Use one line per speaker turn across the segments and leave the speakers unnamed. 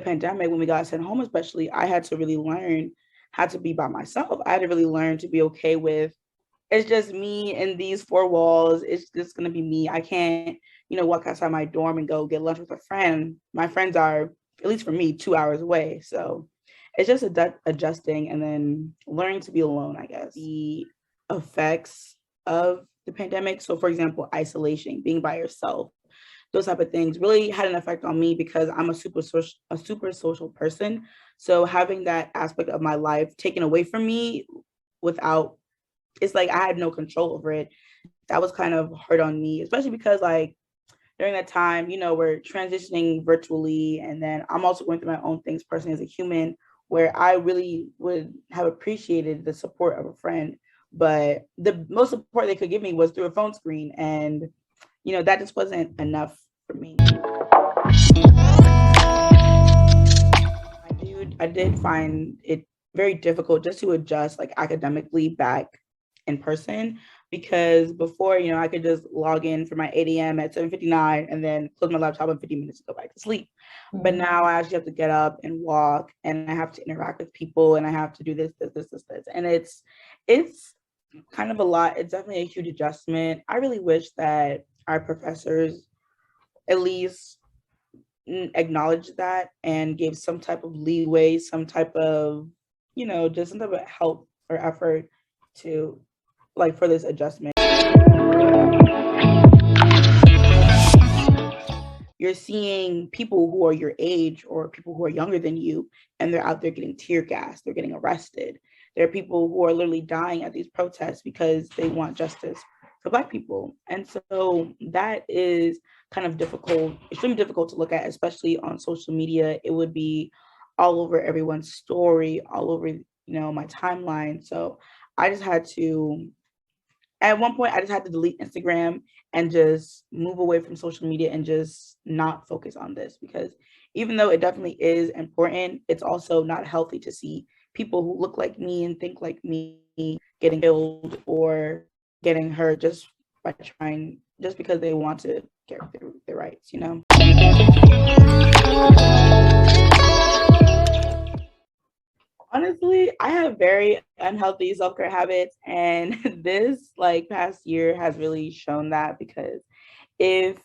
pandemic, when we got sent home, especially, I had to really learn how to be by myself. I had to really learn to be okay with it's just me in these four walls. It's just gonna be me. I can't, walk outside my dorm and go get lunch with a friend. My friends are, at least for me, 2 hours away. So it's just adjusting and then learning to be alone, I guess. The effects of the pandemic. So, for example, isolation, being by yourself, those type of things really had an effect on me because I'm a super social person. So having that aspect of my life taken away from me without it's like I had no control over it. That was kind of hard on me, especially because like during that time, we're transitioning virtually, and then I'm also going through my own things personally as a human, where I really would have appreciated the support of a friend, but the most support they could give me was through a phone screen, and that just wasn't enough for me. I did find it very difficult just to adjust like academically back in person because before, I could just log in for my 8 a.m. at 7:59 and then close my laptop in 50 minutes to go back to sleep. But now I actually have to get up and walk and I have to interact with people and I have to do this. And it's kind of a lot. It's definitely a huge adjustment. I really wish that our professors at least acknowledge that and gave some type of leeway, some type of, just some type of help or effort to like for this adjustment. You're seeing people who are your age or people who are younger than you, and they're out there getting tear gassed, they're getting arrested. There are people who are literally dying at these protests because they want justice for Black people. And so that is kind of difficult, extremely difficult to look at, especially on social media. It would be all over everyone's story, all over, my timeline. So I just had to at one point I just had to delete Instagram and just move away from social media and just not focus on this because even though it definitely is important, it's also not healthy to see people who look like me and think like me getting killed or getting hurt just by trying just because they want to get their rights. Honestly, I have very unhealthy self-care habits, and this like past year has really shown that because if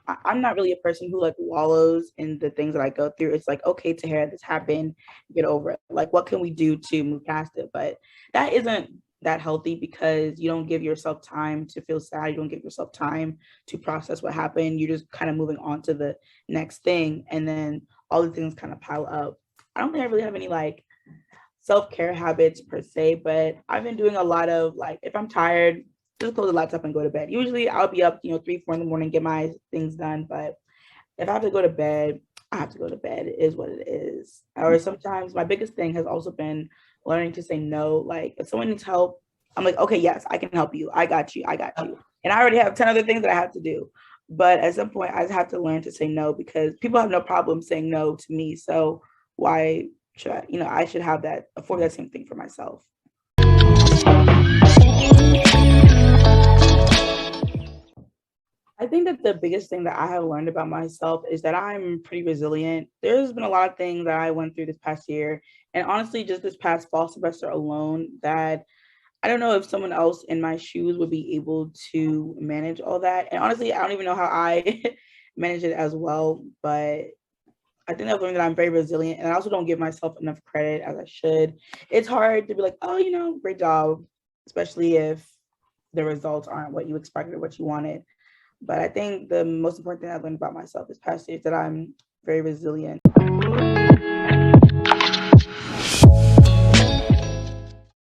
I'm not really a person who like wallows in the things that I go through. It's like, okay, Tahara, this happened, get over it. Like, what can we do to move past it? But that isn't that healthy because you don't give yourself time to feel sad. You don't give yourself time to process what happened. You're just kind of moving on to the next thing. And then all the things kind of pile up. I don't think I really have any like self-care habits per se, but I've been doing a lot of like if I'm tired, just close the laptop and go to bed. Usually I'll be up, 3, 4 in the morning, get my things done. But if I have to go to bed, I have to go to bed. It is what it is. Or sometimes my biggest thing has also been learning to say no. Like if someone needs help, I'm like, okay, yes, I can help you. I got you. I got you. And I already have 10 other things that I have to do. But at some point I just have to learn to say no because people have no problem saying no to me. So why should I should have that, afford that same thing for myself. I think that the biggest thing that I have learned about myself is that I'm pretty resilient. There's been a lot of things that I went through this past year, and honestly, just this past fall semester alone, that I don't know if someone else in my shoes would be able to manage all that. And honestly, I don't even know how I manage it as well, but I think I've learned that I'm very resilient, and I also don't give myself enough credit as I should. It's hard to be like, oh, great job, especially if the results aren't what you expected or what you wanted. But I think the most important thing I've learned about myself this past year is that I'm very resilient.